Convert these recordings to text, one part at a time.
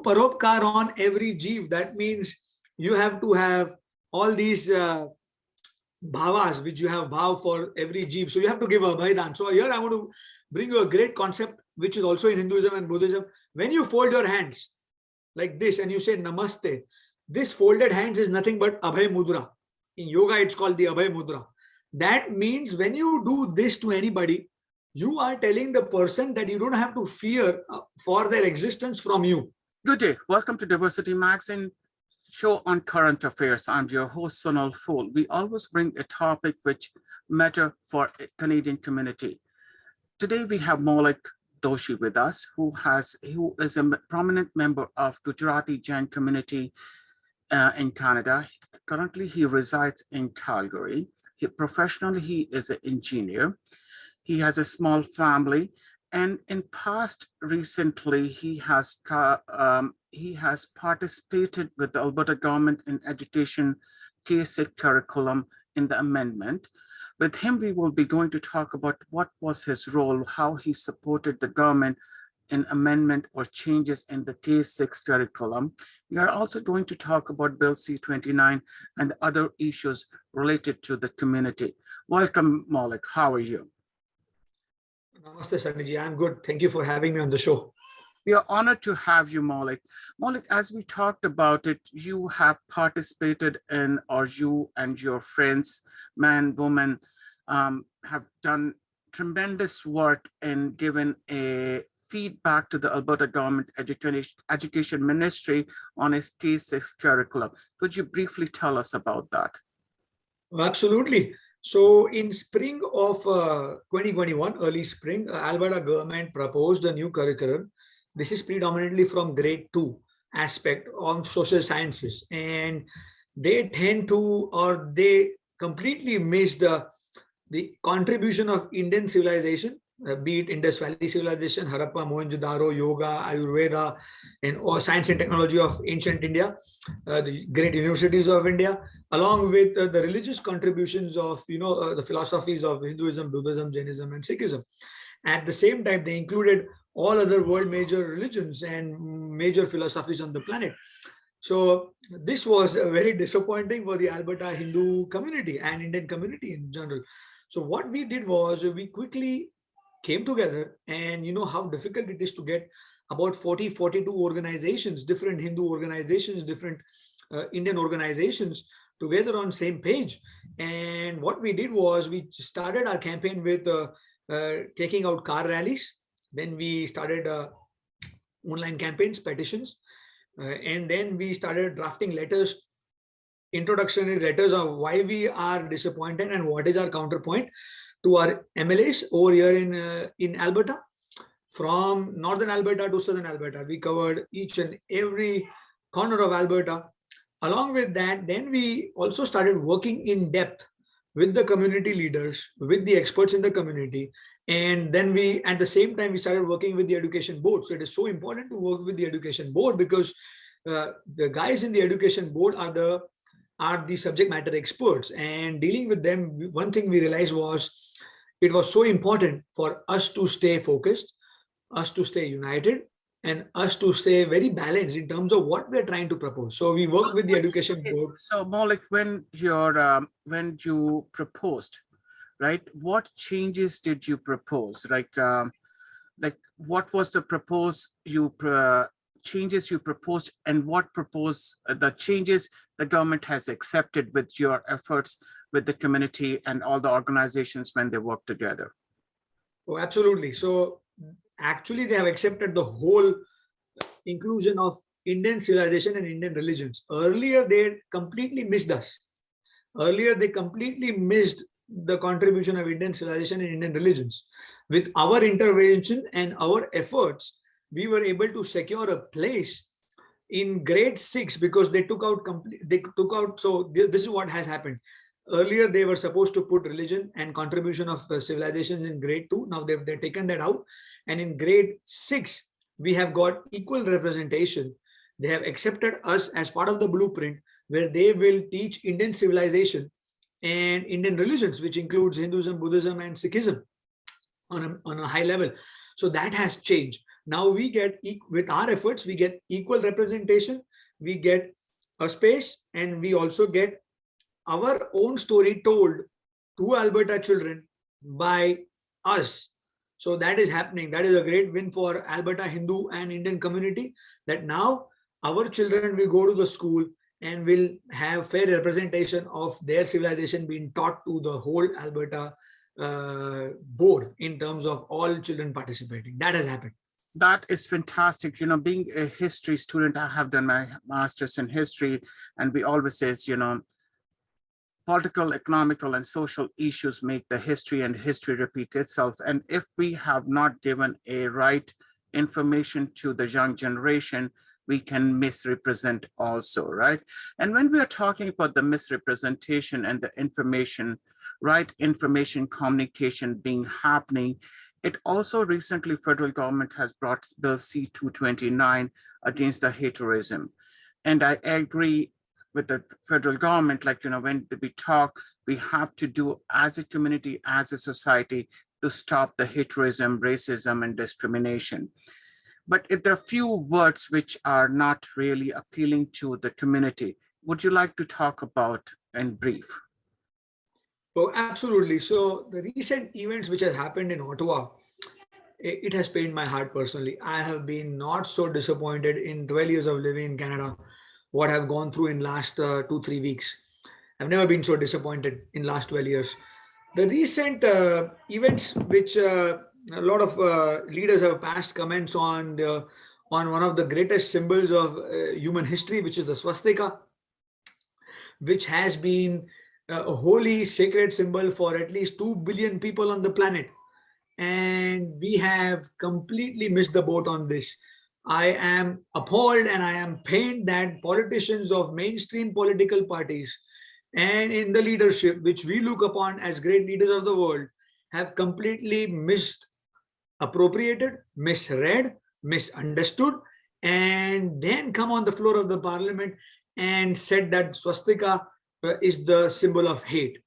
paropkar on every jeev. That means you have to have all these bhavas, which you have bhav for every jeev. So you have to give a bhaidan. So here I want to bring you a great concept, which is also in Hinduism and Buddhism. When you fold your hands like this and you say namaste, this folded hands is nothing but abhay mudra. In yoga, it's called the abhay mudra. That means when you do this to anybody, you are telling the person that you don't have to fear for their existence from you. Good day. Welcome to Diversity Magazine show on current affairs. I'm your host, Sonal Fool. We always bring a topic which matter for a Canadian community. Today we have Maulik Doshi with us, who is a prominent member of Gujarati Jain community in Canada. Currently, he resides in Calgary. Professionally, he is an engineer. He has a small family, and in past recently, he has participated with the Alberta government in education K6 curriculum in the amendment. With him, we will be going to talk about what was his role, how he supported the government in amendment or changes in the K6 curriculum. We are also going to talk about Bill C-29 and other issues related to the community. Welcome, Maulik. How are you? Namaste, Saniji. I'm good. Thank you for having me on the show. We are honored to have you, Maulik. Maulik, as we talked about it, you have participated in, or you and your friends, man, woman, have done tremendous work in giving a feedback to the Alberta government education ministry on its K6 curriculum. Could you briefly tell us about that? Absolutely. So in spring of 2021, early spring, Alberta government proposed a new curriculum. This is predominantly from grade 2 aspect on social sciences. And they tend to, or they completely miss the contribution of Indian civilization, be it Indus Valley civilization, Harappa, Mohenjo-daro, yoga, Ayurveda, and or science and technology of ancient India, the great universities of India, along with the religious contributions of, the philosophies of Hinduism, Buddhism, Jainism, and Sikhism. At the same time, they included all other world major religions and major philosophies on the planet. So this was very disappointing for the Alberta Hindu community and Indian community in general. So what we did was we quickly came together, and you know how difficult it is to get about 42 organizations, different Hindu organizations, different Indian organizations together on same page. And what we did was we started our campaign with taking out car rallies. Then we started online campaigns, petitions, and then we started drafting letters, introductory letters of why we are disappointed and what is our counterpoint to our MLAs over here in Alberta. From northern Alberta to southern Alberta, we covered each and every corner of Alberta. Along with that, then we also started working in depth with the community leaders, with the experts in the community. And then we, at the same time, we started working with the education board. So it is so important to work with the education board, because the guys in the education board are the subject matter experts, and dealing with them, one thing we realized was it was so important for us to stay focused, us to stay united, and us to stay very balanced in terms of what we're trying to propose. So we work with the education board. So Maulik, when you proposed, right, what changes did you propose? Like what was the changes you proposed, and what the changes the government has accepted with your efforts with the community and all the organizations when they work together? Oh, absolutely. So actually, they have accepted the whole inclusion of Indian civilization and Indian religions. Earlier, they completely missed us. Earlier, they completely missed the contribution of Indian civilization and Indian religions. With our intervention and our efforts, we were able to secure a place in grade 6, because they took out so this is what has happened. Earlier, they were supposed to put religion and contribution of civilizations in grade 2. Now they've taken that out. And in grade 6, we have got equal representation. They have accepted us as part of the blueprint, where they will teach Indian civilization and Indian religions, which includes Hinduism, Buddhism, and Sikhism on a high level. So that has changed. Now we get, with our efforts, we get equal representation, we get a space, and we also get our own story told to Alberta children by us. So that is happening. That is a great win for Alberta Hindu and Indian community, that now our children will go to the school and will have fair representation of their civilization being taught to the whole Alberta board in terms of all children participating. That has happened. That is fantastic. You know, being a history student, I have done my master's in history, and we always says, you know, political, economical, and social issues make the history, and history repeats itself. And if we have not given a right information to the young generation, we can misrepresent also, right? And when we are talking about the misrepresentation and the information, right information communication being happening, it also recently federal government has brought Bill C-229 against the haterism. And I agree with the federal government, like, you know, when we talk, we have to do as a community, as a society, to stop the haterism, racism, and discrimination. But if there are few words which are not really appealing to the community, would you like to talk about in brief? Oh, absolutely. So the recent events which has happened in Ottawa, it has pained my heart personally. I have been not so disappointed in 12 years of living in Canada, what I've gone through in last 2-3 weeks. I've never been so disappointed in last 12 years. The recent events which a lot of leaders have passed comments on one of the greatest symbols of human history, which is the swastika, which has been a holy sacred symbol for at least 2 billion people on the planet. And we have completely missed the boat on this. I am appalled and I am pained that politicians of mainstream political parties and in the leadership, which we look upon as great leaders of the world, have completely misappropriated, misread, misunderstood, and then come on the floor of the parliament and said that swastika is the symbol of hate.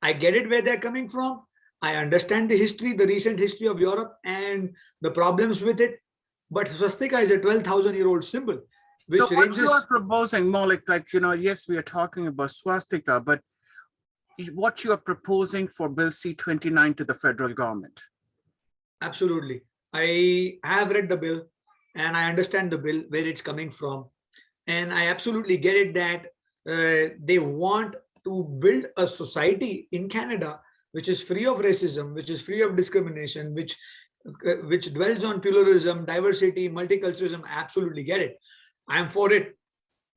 I get it where they're coming from. I understand the history, the recent history of Europe and the problems with it. But swastika is a 12,000-year-old symbol, which so what ranges. you are proposing, Maulik, like, you know, yes, we are talking about swastika, but what you are proposing for Bill C-29 to the federal government? Absolutely. I have read the bill and I understand the bill, where it's coming from. And I absolutely get it that they want to build a society in Canada which is free of racism, which is free of discrimination, which dwells on pluralism, diversity, multiculturalism. I absolutely get it. I am for it.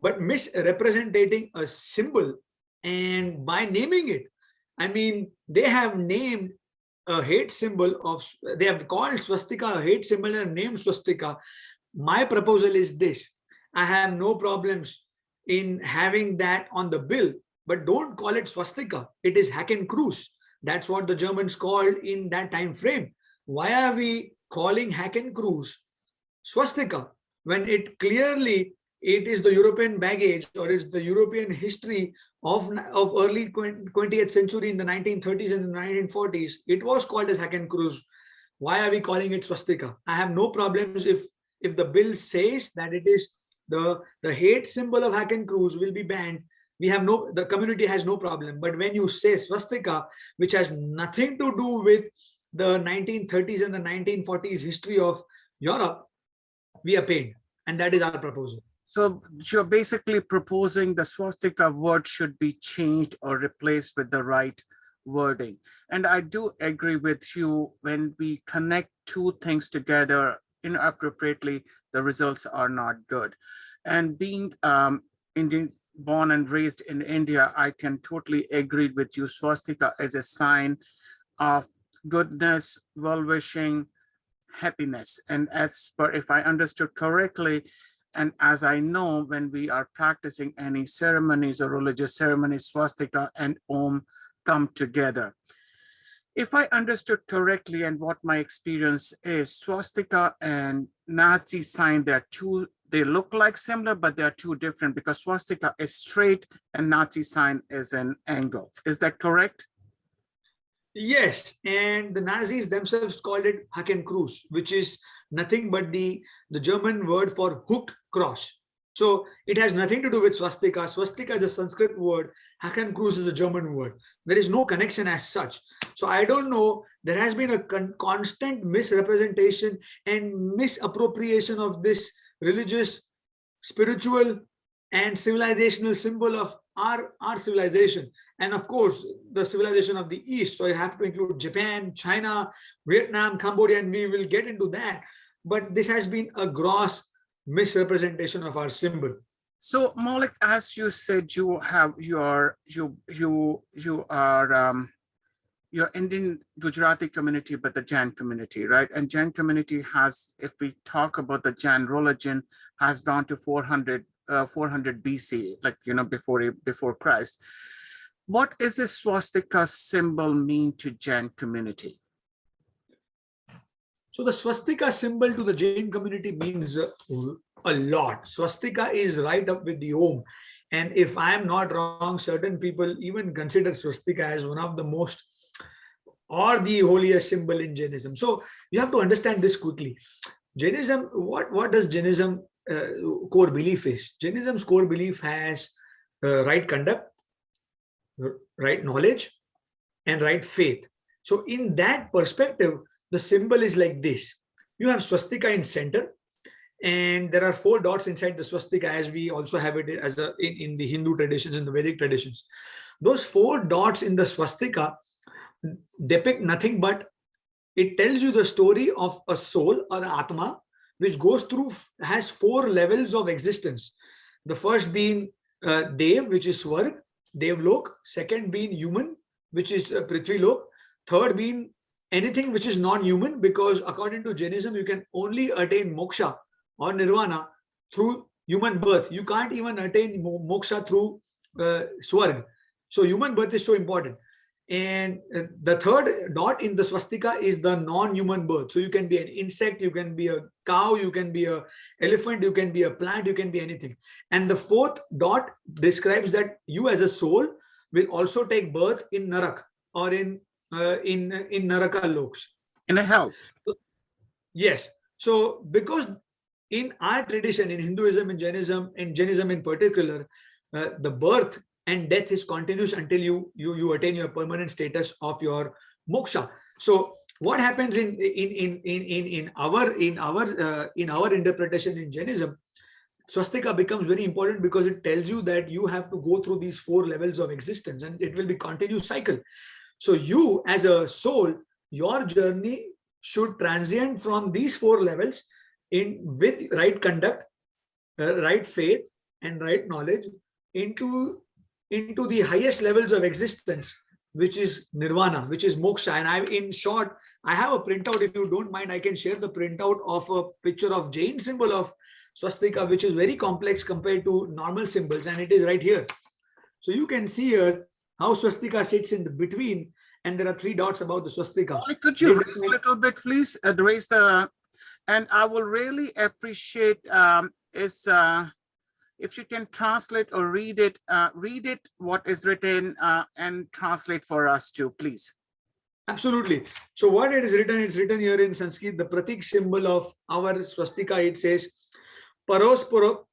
But misrepresenting a symbol and by naming it, I mean, they have named a hate symbol of, they have called swastika a hate symbol and named swastika. My proposal is this: I have no problems in having that on the bill, but don't call it swastika. It is Hakenkreuz. That's what the Germans called in that time frame. Why are we calling Hakenkreuz swastika when it clearly it is the European baggage or is the European history of early 20th century in the 1930s and the 1940s? It was called as Hakenkreuz. Why are we calling it swastika? I have no problems if the bill says that it is the hate symbol of Hakenkreuz will be banned. The community has no problem. But when you say swastika, which has nothing to do with the 1930s and the 1940s history of Europe, we are pained. And that is our proposal. So you're basically proposing the swastika word should be changed or replaced with the right wording. And I do agree with you, when we connect two things together inappropriately, the results are not good. And being Indian, born and raised in India, I can totally agree with you. Swastika is a sign of goodness, well-wishing, happiness. And as per, if I understood correctly, and as I know, when we are practicing any ceremonies or religious ceremonies, swastika and Om come together. If I understood correctly, and what my experience is, swastika and Nazi sign, they look like similar, but they are two different, because swastika is straight and Nazi sign is an angle. Is that correct? Yes, and the Nazis themselves called it Hakenkreuz, which is nothing but the German word for hooked cross. So it has nothing to do with swastika. Swastika is a Sanskrit word. Hakenkreuz is a German word. There is no connection as such. So I don't know. There has been a constant misrepresentation and misappropriation of this religious, spiritual, and civilizational symbol of our civilization, and of course the civilization of the East. So you have to include Japan, China, Vietnam, Cambodia, and we will get into that. But this has been a gross misrepresentation of our symbol. So Maulik, as you said, you have you are your Indian Gujarati community, but the Jain community, right? And Jain community has, if we talk about the Jain religion, has down to 400 BC, like, before Christ. What is this swastika symbol mean to Jain community? So the swastika symbol to the Jain community means a lot. Swastika is right up with the Om. And if I am not wrong, certain people even consider swastika as one of the most or the holiest symbol in Jainism. So you have to understand this quickly. Jainism, what does Jainism core belief is? Jainism's core belief has right conduct, right knowledge, and right faith. So in that perspective, the symbol is like this. You have swastika in center, and there are 4 dots inside the swastika, as we also have it as in the Hindu traditions and the Vedic traditions. Those 4 dots in the swastika depict nothing but it tells you the story of a soul or atma which goes through, has 4 levels of existence. The first being Dev, which is Swarg, Devlok. Second being human, which is Prithvi Lok. Third being anything which is non-human, because according to Jainism, you can only attain moksha or nirvana through human birth. You can't even attain moksha through Swarg. So human birth is so important. And the third dot in the swastika is the non-human birth. So you can be an insect, you can be a cow, you can be an elephant, you can be a plant, you can be anything. And the 4th dot describes that you as a soul will also take birth in Narak or in Naraka Loks. In a hell. Yes. So because in our tradition, in Hinduism and Jainism in particular, the birth and death is continuous until you attain your permanent status of your moksha. So what happens in our interpretation in Jainism, swastika becomes very important because it tells you that you have to go through these 4 levels of existence, and it will be continuous cycle. So you as a soul, your journey should transient from these 4 levels with right conduct, right faith, and right knowledge into the highest levels of existence, which is nirvana, which is moksha. And in short, I have a printout. If you don't mind, I can share the printout of a picture of Jain symbol of swastika, which is very complex compared to normal symbols, and it is right here. So you can see here how swastika sits in the between, and there are 3 dots about the swastika. Could you raise a little bit, please? And I will really appreciate if you can translate or read it what is written and translate for us too, please. Absolutely. So what it is written, it's written here in Sanskrit, the pratik symbol of our swastika, it says, Parosparo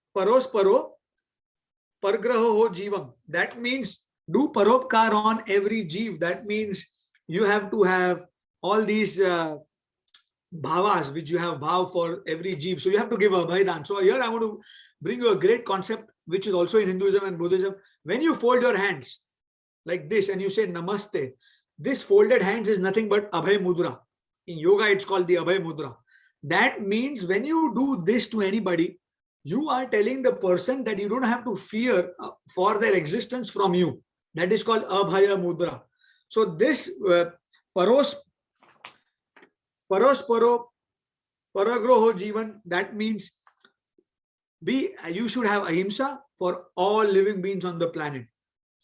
pargraho ho jivam. That means do paropkar on every jeev. That means you have to have all these bhavas, which you have bhav for every jeev. So you have to give a bhaidan. So here I want to bring you a great concept, which is also in Hinduism and Buddhism. When you fold your hands like this and you say namaste, this folded hands is nothing but abhay mudra. In yoga, it's called the abhay mudra. That means when you do this to anybody, you are telling the person that you don't have to fear for their existence from you. That is called abhaya mudra. So this parosparo paragroho jivan, that means you should have ahimsa for all living beings on the planet.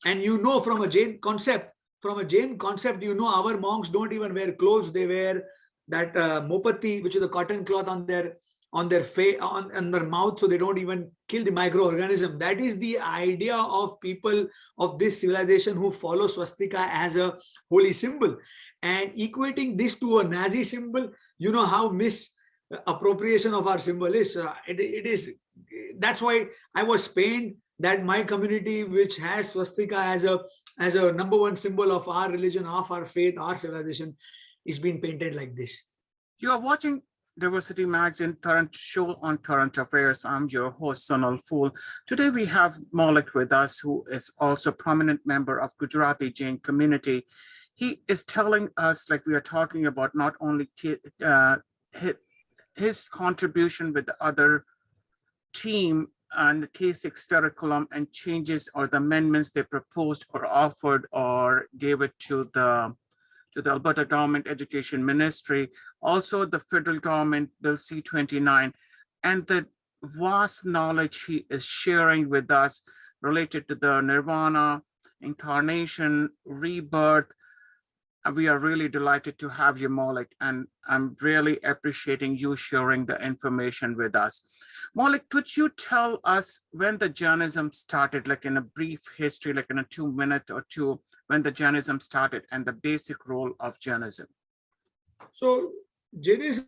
And from a Jain concept, our monks don't even wear clothes. They wear that mopati, which is a cotton cloth on on their face, on their mouth, so they don't even kill the microorganism. That is the idea of people of this civilization who follow swastika as a holy symbol, and equating this to a Nazi symbol. You know how misappropriation of our symbol is. It is. That's why I was pained that my community, which has swastika as a number one symbol of our religion, of our faith, our civilization, is being painted like this. You are watching Diversity Magazine Current Show on Current Affairs. I'm your host, Sonal Fool. Today we have Maulik with us, who is also a prominent member of Gujarati Jain community. He is telling us, like we are talking about, not only his contribution with the other team and the K6 curriculum and changes or the amendments they proposed or offered or gave it to the Alberta government education ministry, also the federal government bill C-29, and the vast knowledge he is sharing with us related to the nirvana, incarnation, rebirth. We are really delighted to have you, Maulik, and I'm really appreciating you sharing the information with us. Maulik, could you tell us when the Jainism started, like in a brief history, like in a 2 minute or two, when the Jainism started and the basic role of Jainism? So Jainism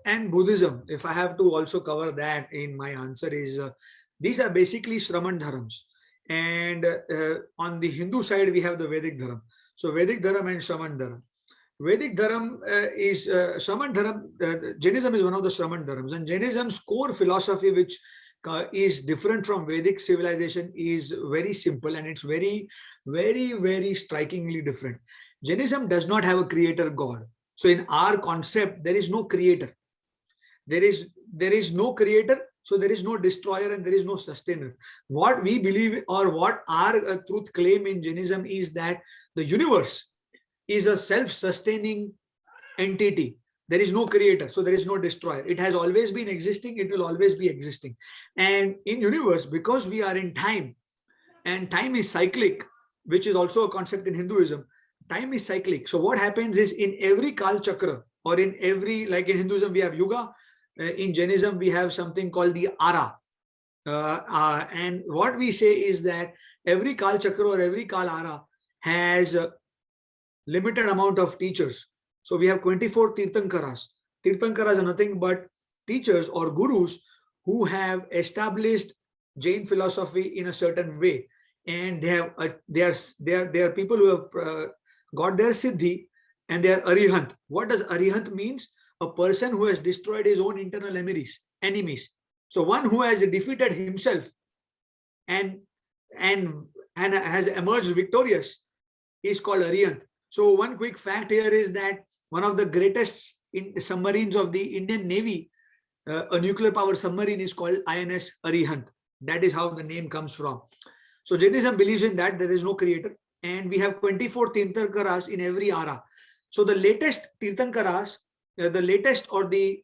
and Buddhism, if I have to also cover that in my answer, is these are basically Shraman dharams. And on the Hindu side, we have the Vedic dharam. So Vedic dharam and Shraman dharam. Vedic dharam is Shraman dharam. Jainism is one of the Shraman dharams, and Jainism's core philosophy, which is different from Vedic civilization, is very simple, and it's very, very, very strikingly different. Jainism does not have a creator God. So in our concept, there is no creator. There is no creator, so there is no destroyer and there is no sustainer. What we believe, or what our truth claim in Jainism, is that the universe is a self-sustaining entity. There is no creator, so there is no destroyer. It has always been existing, it will always be existing. And in universe, because we are in time, and time is cyclic, which is also a concept in Hinduism, time is cyclic. So what happens is, in every Kal Chakra, or in every, like in Hinduism we have Yuga, in Jainism we have something called the Ara. And what we say is that every Kal Chakra or every Kal Ara has a limited amount of teachers. So we have 24 Tirthankaras. Tirthankaras are nothing but teachers or gurus who have established Jain philosophy in a certain way. And they are people who have got their siddhi, and they are arihant. What does arihant means? A person who has destroyed his own internal enemies. So one who has defeated himself and has emerged victorious is called arihant. So one quick fact here is that one of the greatest submarines of the Indian Navy, a nuclear power submarine, is called INS Arihant. That is how the name comes from. So Jainism believes in that there is no creator, and we have 24 Tirthankaras in every Ara. So the latest Tirthankaras, the latest or the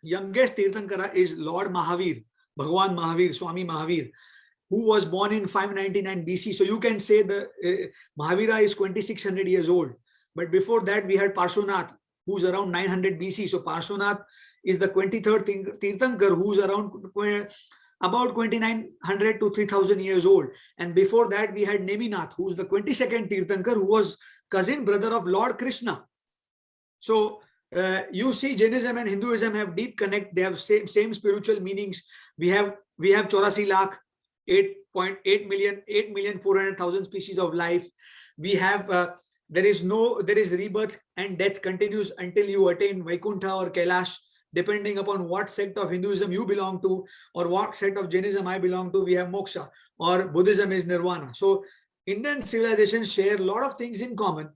youngest Tirthankara is Lord Mahavir, Bhagwan Mahavir, Swami Mahavir, who was born in 599 BC. So you can say the Mahavira is 2600 years old. But before that, we had Parshvanath, who's around 900 BC. So Parshvanath is the 23rd Tirthankar, who's around about 2900 to 3000 years old. And before that, we had Neminath, who's the 22nd Tirthankar, who was cousin brother of Lord Krishna. So you see, Jainism and Hinduism have deep connect. They have same spiritual meanings. We have 84 lakh, 8.8 million, 8,400,000 species of life. We have there is rebirth, and death continues until you attain Vaikuntha or Kailash, depending upon what sect of Hinduism you belong to, or what sect of Jainism I belong to. We have moksha, or Buddhism is nirvana. So Indian civilizations share a lot of things in common.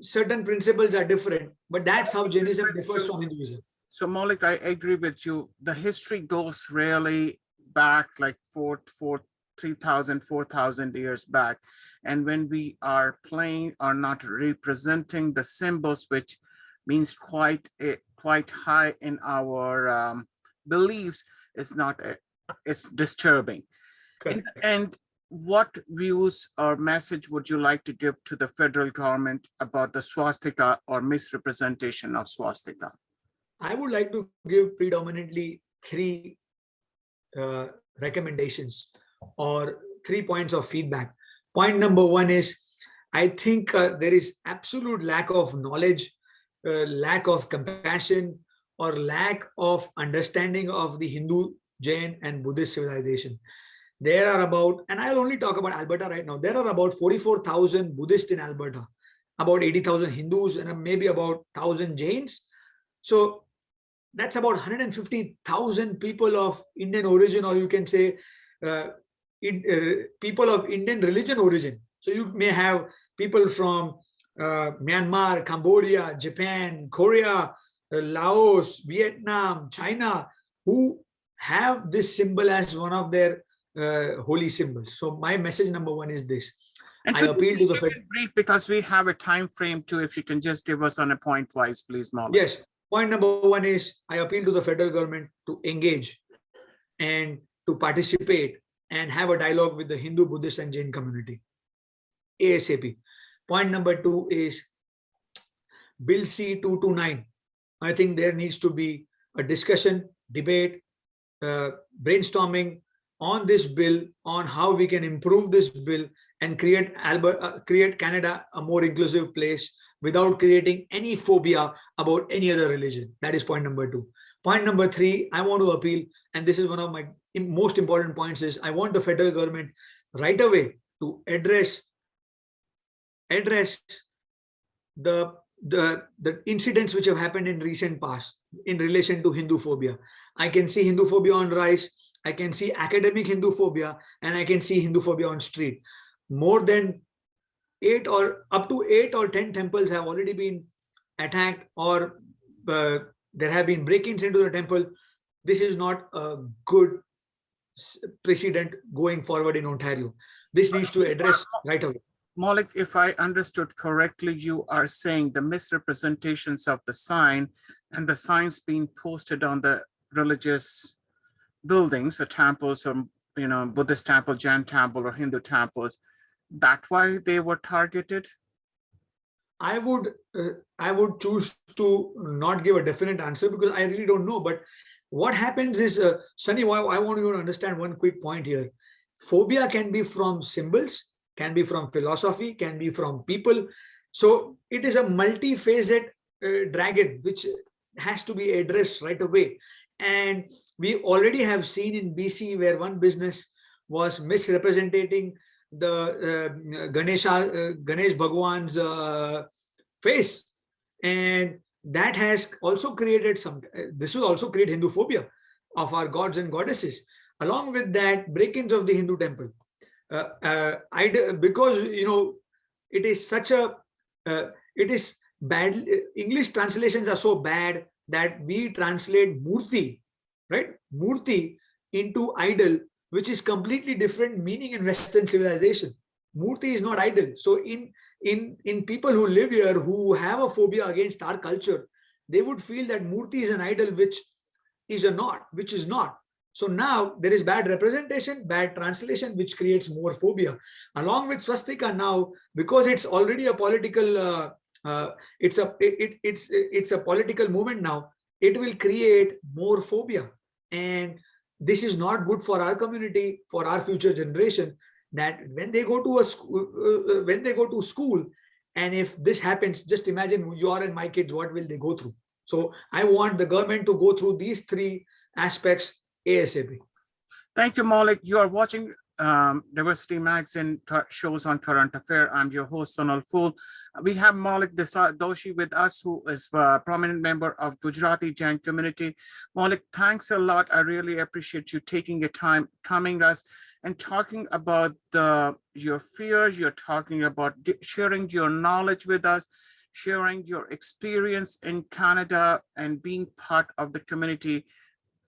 Certain principles are different, but that's how Jainism differs from Hinduism. So Maulik, I agree with you. The history goes really back, like 3,000, 4,000 years back. And when we are playing or not representing the symbols, which means quite high in our beliefs, it's disturbing. And what views or message would you like to give to the federal government about the swastika or misrepresentation of swastika? I would like to give predominantly three recommendations or 3 points of feedback. Point number one is, I think there is absolute lack of knowledge, lack of compassion, or lack of understanding of the Hindu, Jain, and Buddhist civilization. There are about, and I'll only talk about Alberta right now, there are about 44,000 Buddhists in Alberta, about 80,000 Hindus, and maybe about 1,000 Jains. So that's about 150,000 people of Indian origin, or you can say people of Indian religion origin. So you may have people from Myanmar, Cambodia, Japan, Korea, Laos, Vietnam, China, who have this symbol as one of their holy symbols. So my message number one is this. And I appeal to the Fed. Brief, because we have a time frame too. If you can just give us on a point wise, please, Maulik. Yes. Point number one is, I appeal to the federal government to engage and to participate and have a dialogue with the Hindu, Buddhist, and Jain community ASAP. Point number two is Bill C-229. I think there needs to be a discussion, debate, brainstorming on this bill, on how we can improve this bill and create Canada a more inclusive place without creating any phobia about any other religion. That is point number two. Point number three, I want to appeal, and this is one of my most important points, is I want the federal government right away to address the incidents which have happened in recent past in relation to Hindu phobia. I can see Hindu phobia on rise, I can see academic Hindu phobia, and I can see Hindu phobia on street. More than 8 or up to 8 or 10 temples have already been attacked, or there have been break-ins into the temple. This is not a good precedent going forward in Ontario. This needs to address right away. Maulik, if I understood correctly, you are saying the misrepresentations of the sign and the signs being posted on the religious buildings, the temples, or Buddhist temple, Jain temple, or Hindu temples, that's why they were targeted? I would choose to not give a definite answer because I really don't know. But what happens is, Sunny, I want you to understand one quick point here. Phobia can be from symbols, can be from philosophy, can be from people. So it is a multi-faced dragon which has to be addressed right away. And we already have seen in BC where one business was misrepresenting the Ganesh Bhagwan's face, and that has also created this will also create Hindu phobia of our gods and goddesses. Along with that, break-ins of the Hindu temple, because it is such a it is bad. English translations are so bad that we translate murti, right? Murti into idol, which is completely different meaning in Western civilization. Murti is not idol. So in people who live here who have a phobia against our culture, they would feel that Murti is an idol, which is not. So now there is bad representation, bad translation, which creates more phobia. Along with Swastika now, because it's already a political, it's a political movement now, it will create more phobia. And this is not good for our community, for our future generation, that when they go to school, and if this happens, just imagine your and my kids, what will they go through? So I want the government to go through these three aspects ASAP. Thank you, Maulik. You are watching Diversity Magazine shows on current affair. I'm your host, Sonal Phul. We have Maulik Doshi with us, who is a prominent member of Gujarati Jain community. Maulik, thanks a lot. I really appreciate you taking your time coming us and talking about your fears. You're talking about sharing your knowledge with us, sharing your experience in Canada, and being part of the community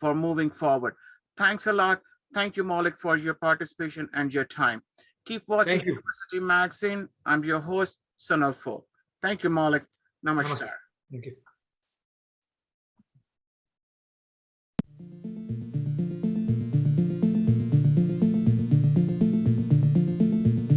for moving forward. Thanks a lot. Thank you, Maulik, for your participation and your time. Keep watching Diversity Magazine. I'm your host, Sonal Phul. Thank you, Maulik. Namaskar. Thank you.